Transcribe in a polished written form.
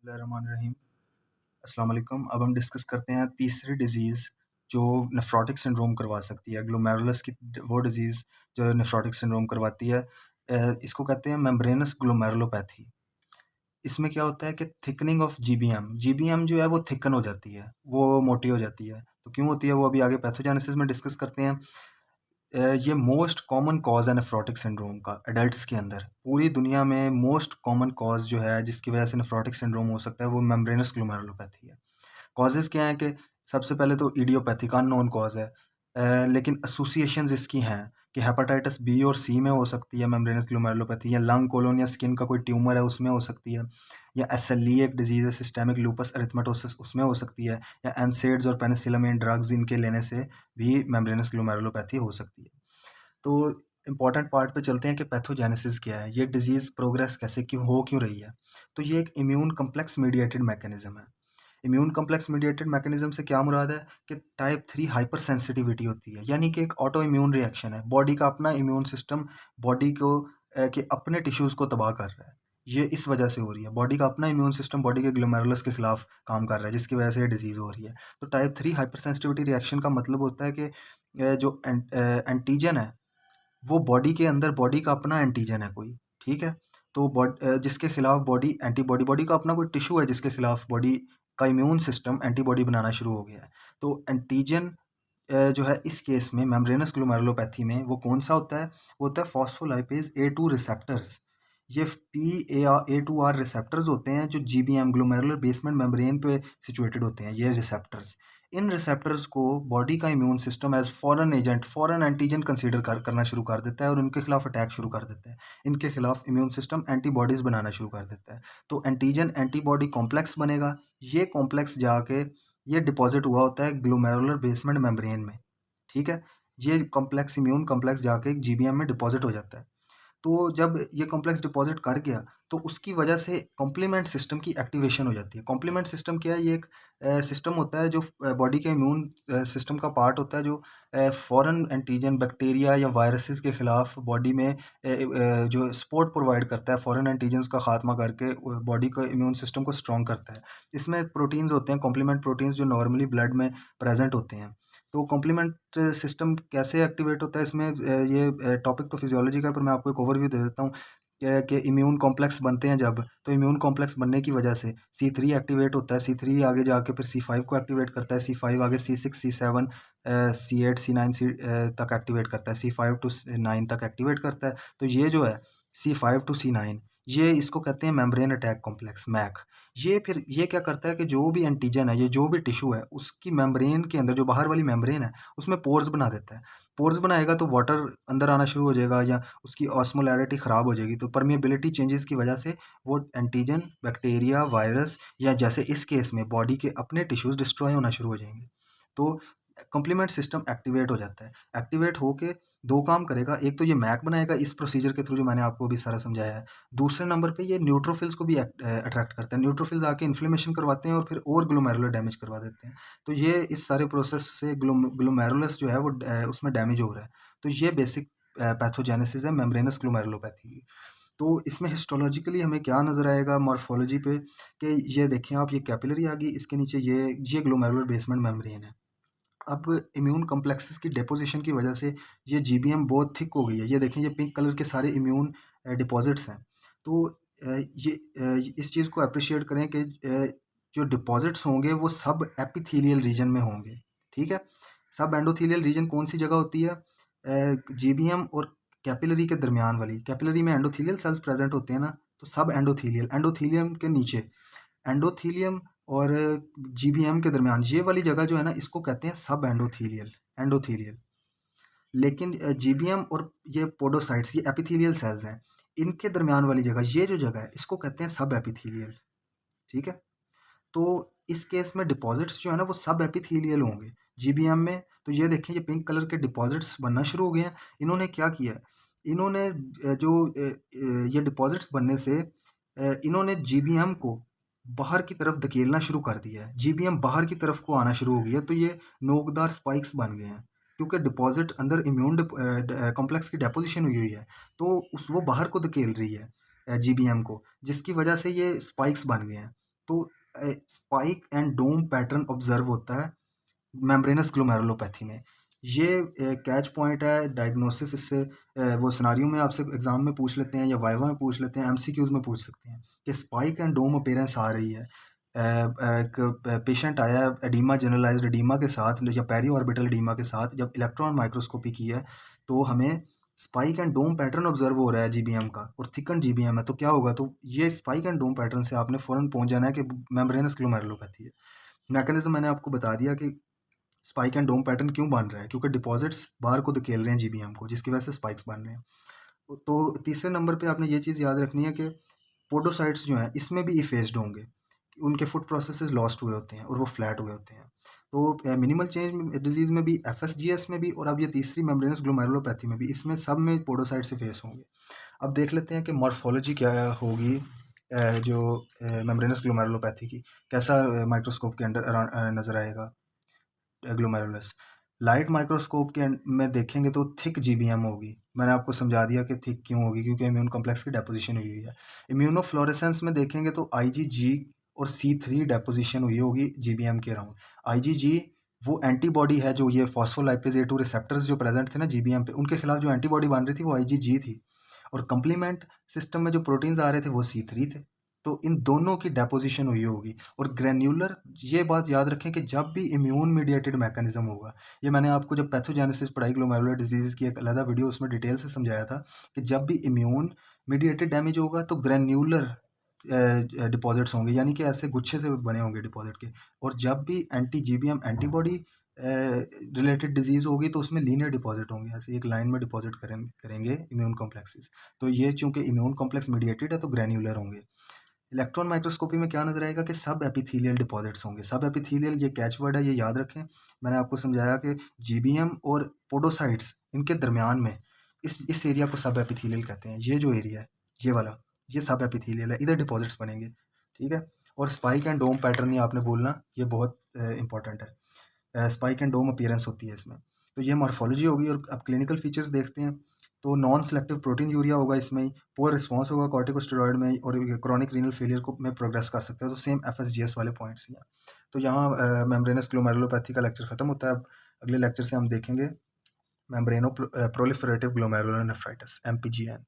बिस्मिल्लाहिर्रहमानिर्रहीम। अस्सलाम वालेकुम। अब हम डिस्कस करते हैं तीसरी डिज़ीज़ जो नेफ्रोटिक सिंड्रोम करवा सकती है। ग्लोमेरुलस की वो डिज़ीज़ जो नेफ्रोटिक सिंड्रोम करवाती है। इसको कहते हैं मेम्ब्रेनस ग्लोमेरुलोपैथी। इसमें क्या होता है कि थिकनिंग ऑफ जीबीएम जो है वो थिकन हो जाती है, वो मोटी हो जाती है। तो क्यों होती है वो अभी आगे पैथोजेनेसिस में डिस्कस करते हैं। ये मोस्ट कॉमन कॉज़ है नेफ्रोटिक सिंड्रोम का एडल्ट्स के अंदर। पूरी दुनिया में मोस्ट कॉमन कॉज़ जो है जिसकी वजह से नेफ्रोटिक सिंड्रोम हो सकता है वो मेम्ब्रेनस ग्लोमेरुलोपैथी है। कॉजेज़ क्या हैं कि सबसे पहले तो इडियोपैथिक अननोन कॉज़ है। लेकिन एसोसिएशंस इसकी हैं कि हेपेटाइटिस बी और सी में हो सकती है मेम्ब्रेनस ग्लोमेरुलोपैथी, या लंग, कोलोन या स्किन का कोई ट्यूमर है उसमें हो सकती है, या एसएलई एक डिजीज़ है सिस्टेमिक लूपस एरिथमेटोसिस उसमें हो सकती है, या एनसेड्स और पेनिसिलामिन ड्रग्स इनके लेने से भी मेम्ब्रेनस ग्लोमेरुलोपैथी हो सकती है। तो इम्पॉर्टेंट पार्ट पे चलते हैं कि पैथोजेनेसिस क्या है, ये डिजीज़ प्रोग्रेस कैसे क्यों रही है। तो ये एक इम्यून कम्प्लेक्स मीडिएटेड मैकेनिज़्म है। इम्यून कॉम्प्लेक्स मीडिएटेड मैकेनिज्म से क्या मुराद है कि टाइप 3 हाइपर सेंसिटिविटी होती है, यानी कि एक ऑटो इम्यून रिएक्शन है। बॉडी का अपना इम्यून सिस्टम बॉडी को के अपने टिश्यूज़ को तबाह कर रहा है। ये इस वजह से हो रही है, बॉडी का अपना इम्यून सिस्टम बॉडी के ग्लोमेरुलस के खिलाफ काम कर रहा है, जिसकी वजह से ये डिजीज़ हो रही है। तो टाइप 3 हाइपर सेंसिटिविटी रिएक्शन का मतलब होता है कि जो एंटीजन है वो बॉडी के अंदर बॉडी का अपना एंटीजन है कोई, ठीक है? तो जिसके खिलाफ बॉडी का अपना कोई टिश्यू है जिसके खिलाफ बॉडी का इम्यून सिस्टम एंटीबॉडी बनाना शुरू हो गया है। तो एंटीजन जो है इस केस में मेम्ब्रेनस ग्लोमेरुलोपैथी में वो कौन-सा होता है? वो होता है फॉस्फोलाइपेज ए2 रिसेप्टर्स। ये ए2आर रिसेप्टर्स होते हैं जो जीबीएम ग्लोमेरुलर बेसमेंट मेम्ब्रेन पे सिचुएटेड होते हैं ये रिसेप्टर्स। इन रिसेप्टर्स को बॉडी का immune system as foreign agent, foreign antigen consider करना शुरू कर देता है और उनके खिलाफ अटैक शुरू कर देता है। इनके खिलाफ इम्यून सिस्टम एंटीबॉडीज़ बनाना शुरू कर देता है। तो एंटीजन एंटीबॉडी कॉम्प्लेक्स बनेगा। ये कॉम्प्लेक्स जाके ये डिपॉज़िट हुआ होता है ग्लोमेरुलर बेसमेंट मेम्ब्रेन में, ठीक है? ये कॉम्प्लेक्स इम्यून कॉम्प्लेक्स जाके जीबीएम में डिपॉज़िट हो जाता है। तो जब ये कॉम्प्लेक्स डिपॉज़िट कर गया, तो उसकी वजह से कॉम्प्लीमेंट सिस्टम की एक्टिवेशन हो जाती है। कॉम्प्लीमेंट सिस्टम क्या है? ये एक सिस्टम होता है जो बॉडी के इम्यून सिस्टम का पार्ट होता है जो फॉरेन एंटीजन, बैक्टीरिया या वायरसेस के खिलाफ बॉडी में जो सपोर्ट प्रोवाइड करता है, फॉरेन एंटीजन्स का खात्मा करके बॉडी का इम्यून सिस्टम को स्ट्रॉन्ग करता है। इसमें प्रोटीन्स होते हैं, कॉम्प्लीमेंट प्रोटीन्स जो नॉर्मली ब्लड में प्रेज़ेंट होते हैं। तो कॉम्प्लीमेंट सिस्टम कैसे एक्टिवेट होता है इसमें ये टॉपिक तो फिजियोलॉजी का है, पर मैं आपको एक ओवरव्यू दे देता हूँ कि इम्यून कॉम्प्लेक्स बनते हैं जब, तो इम्यून कॉम्प्लेक्स बनने की वजह से C3 एक्टिवेट होता है। C3 आगे जाके फिर C5 को एक्टिवेट करता है। C5 आगे C6, C7, C8, C9 तक एक्टिवेट करता है। C5 टू 9 तक एक्टिवेट करता है। तो ये जो है C5 टू C9 ये इसको कहते हैं मेम्ब्रेन अटैक कॉम्प्लेक्स, मैक। ये फिर ये क्या करता है कि जो भी एंटीजन है, ये जो भी टिश्यू है, उसकी मेम्ब्रेन के अंदर जो बाहर वाली मेम्ब्रेन है उसमें पोर्स बना देता है। पोर्स बनाएगा तो वाटर अंदर आना शुरू हो जाएगा या उसकी ऑस्मोलैरिटी ख़राब हो जाएगी। तो परमिएबिलिटी चेंजेस की वजह से वो एंटीजन, बैक्टीरिया, वायरस या जैसे इस केस में बॉडी के अपने टिश्यूज़ डिस्ट्रॉय होना शुरू हो जाएंगे। तो कॉम्प्लीमेंट सिस्टम एक्टिवेट हो जाता है। एक्टिवेट होके 2 काम करेगा, एक तो ये मैक बनाएगा इस प्रोसीजर के थ्रू जो मैंने आपको अभी सारा समझाया है। दूसरे नंबर पे ये न्यूट्रोफिल्स को भी अट्रैक्ट करता है। न्यूट्रोफिल्स आके इन्फ्लेमेशन करवाते हैं और फिर और ग्लोमेरुलर डैमेज करवा देते हैं। तो ये इस सारे प्रोसेस से ग्लोमेरुलस जो है वो उसमें डैमेज हो रहा है। तो ये बेसिक पैथोजेनेसिस है मेम्ब्रेनस ग्लोमेरुलोपैथी की। तो इसमें हिस्टोलॉजिकली हमें क्या नज़र आएगा मॉर्फोलॉजी पे कि ये देखें आप, ये कैपिलरी आ गई, इसके नीचे ये ग्लोमेरुलर बेसमेंट मेम्ब्रेन है। अब इम्यून कॉम्प्लेक्सेस की डेपोज़िशन की वजह से ये जीबीएम बहुत थिक हो गई है। ये देखें, ये पिंक कलर के सारे इम्यून डिपॉज़िट्स हैं। तो इस चीज़ को एप्रिशिएट करें कि जो डिपॉज़िट्स होंगे वो सब एपिथेलियल रीजन में होंगे, ठीक है? सब एंडोथेलियल रीजन कौन-सी जगह होती है? जीबीएम और कैपिलरी के दरमियान वाली। कैपिलरी में एंडोथेलियल सेल्स प्रेज़ेंट होते हैं ना, तो सब एंडोथेलियम के नीचे एंडोथेलियम और जीबीएम के दरमियान ये वाली जगह जो है ना, इसको कहते हैं सब एंडोथेलियल एंडोथेलियल। लेकिन जीबीएम और ये पोडोसाइट्स, ये एपिथेलियल सेल्स हैं, इनके दरमियान वाली जगह, ये जो जगह है इसको कहते हैं सब एपिथेलियल, ठीक है? तो इस केस में डिपॉजिट्स जो है ना वो सब एपिथेलियल होंगे जीबीएम में। तो ये देखें, ये पिंक कलर के डिपॉजिट्स बनना शुरू हो गए हैं। इन्होंने क्या किया है? इन्होंने ये डिपॉजिट्स बनने से इन्होंने जीबीएम को बाहर की तरफ धकेलना शुरू कर दिया है। जीबीएम बाहर की तरफ को आना शुरू हो गई है, तो ये नोकदार स्पाइक्स बन गए हैं क्योंकि डिपॉजिट अंदर इम्यून कॉम्प्लेक्स की डेपोजिशन हुई हुई है, तो वो बाहर को धकेल रही है जीबीएम को, जिसकी वजह से ये स्पाइक्स बन गए हैं। तो spike and dome pattern observe होता है मेम्ब्रेनस ग्लोमेरुलोपैथी में। ये कैच पॉइंट है डायग्नोसिस। इससे वो सिनारियो में आपसे एग्जाम में पूछ लेते हैं या वाइवा में पूछ लेते हैं, एमसीक्यूज में पूछ सकते हैं कि स्पाइक एंड डोम अपीयरेंस आ रही है। एक पेशेंट आया है एडीमा, जनरलाइज्ड एडीमा के साथ या पेरी ऑर्बिटल एडीमा के साथ, जब इलेक्ट्रॉन माइक्रोस्कोपी की है तो हमें spike and dome pattern observe हो रहा है जीबीएम का, और थिकन जीबीएम है। तो क्या होगा, तो ये स्पाइक एंड डोम पैटर्न से आपने फौरन पहुंच जाना है कि मेम्ब्रेनस ग्लोमेरुलोपैथी है। मैकेनिज्म मैंने आपको बता दिया कि स्पाइक एंड डोम पैटर्न क्यों बन रहा है, क्योंकि डिपॉजिट्स बाहर को धकेल रहे हैं जीबीएम को, जिसकी वजह से स्पाइक्स बन रहे हैं। तो तीसरे नंबर पे आपने ये चीज़ याद रखनी है कि पोडोसाइट्स जो हैं इसमें भी इफेस्ड होंगे, उनके फूड प्रोसेसेस लॉस्ट हुए होते हैं और वो फ्लैट हुए होते हैं। तो मिनिमल चेंज डिजीज़ में भी, एफएसजीएस में भी, और अब ये तीसरी मेम्ब्रेनस ग्लोमेरुलोपैथी में भी, इसमें सब में पोडोसाइट्स इफेस होंगे। अब देख लेते हैं कि मॉर्फोलॉजी क्या होगी जो मेम्ब्रेनस ग्लोमेरुलोपैथी की, कैसा माइक्रोस्कोप के अंडर नज़र आएगा ग्लोमेरुलस। लाइट माइक्रोस्कोप के में देखेंगे तो थिक जीबीएम होगी। मैंने आपको समझा दिया कि थिक क्यों होगी, क्योंकि इम्यून कॉम्प्लेक्स की डेपोजिशन हुई है। इम्यूनोफ्लोरेसेंस में देखेंगे तो आईजीजी और C3 डेपोजिशन हुई होगी जीबीएम के अराउंड। आईजीजी वो एंटीबॉडी है, जो ये फॉस्फोलाइपेज A2 रिसेप्टर्स जो प्रेजेंट थे ना जीबीएम पे, उनके खिलाफ जो एंटीबॉडी बन रही थी वो आईजीजी थी, और कंप्लीमेंट सिस्टम में जो प्रोटीन्स आ रहे थे वो C3 थे। तो इन दोनों की डेपोजिशन हुई होगी। और ग्रेन्यूलर, ये बात याद रखें कि जब भी इम्यून मीडिएटेड मैकेनिज्म होगा, ये मैंने आपको जब पैथोजेनेसिस पढ़ाई ग्लोमेरुलर डिजीज़ की एक अलग वीडियो, उसमें डिटेल से समझाया था कि जब भी इम्यून मीडिएटेड डैमेज होगा तो ग्रेन्यूलर डिपॉजिट्स होंगे, यानी कि ऐसे गुच्छे से बने होंगे डिपॉजिट के। और जब भी anti GBM antibody related disease होगी तो उसमें लीनियर डिपॉजिट होंगे, ऐसे एक लाइन में डिपॉजिट करेंगे इम्यून कॉम्प्लेक्सेस। तो ये चूंकि इम्यून कॉम्प्लेक्स मीडिएटेड है तो ग्रेन्यूलर होंगे। इलेक्ट्रॉन माइक्रोस्कोपी में क्या नजर आएगा कि सब एपिथेलियल डिपॉजिट्स होंगे। सब एपिथेलियल ये कैच वर्ड है, ये याद रखें। मैंने आपको समझाया कि जीबीएम और पोडोसाइट्स इनके दरमियान में इस एरिया को सब एपिथेलियल कहते हैं। ये जो एरिया है, ये वाला, ये सब एपिथेलियल है, इधर डिपॉजिट्स बनेंगे। ठीक है। और स्पाइक एंड डोम पैटर्न ही आपने बोलना, ये बहुत इंपॉर्टेंट है। स्पाइक एंड डोम अपीयरेंस होती है इसमें। तो ये मॉर्फोलॉजी होगी। और अब क्लिनिकल फीचर्स देखते हैं। तो नॉन सेलेक्टिव प्रोटीन यूरिया होगा इसमें ही, पुअर रिस्पॉन्स होगा कॉर्टिकोस्टेरॉइड में, और क्रॉनिक रीनल फेलियर को में प्रोग्रेस कर सकता है। तो सेम एफएसजीएस वाले पॉइंट्स ही हैं। तो यहाँ मेम्ब्रेनस ग्लोमेरुलोपैथी का लेक्चर खत्म होता है। अब अगले लेक्चर से हम देखेंगे मेम्ब्रेनो प्रोलिफरेटिव ग्लोमेरुलर नेफ्राइटिस, MPGN।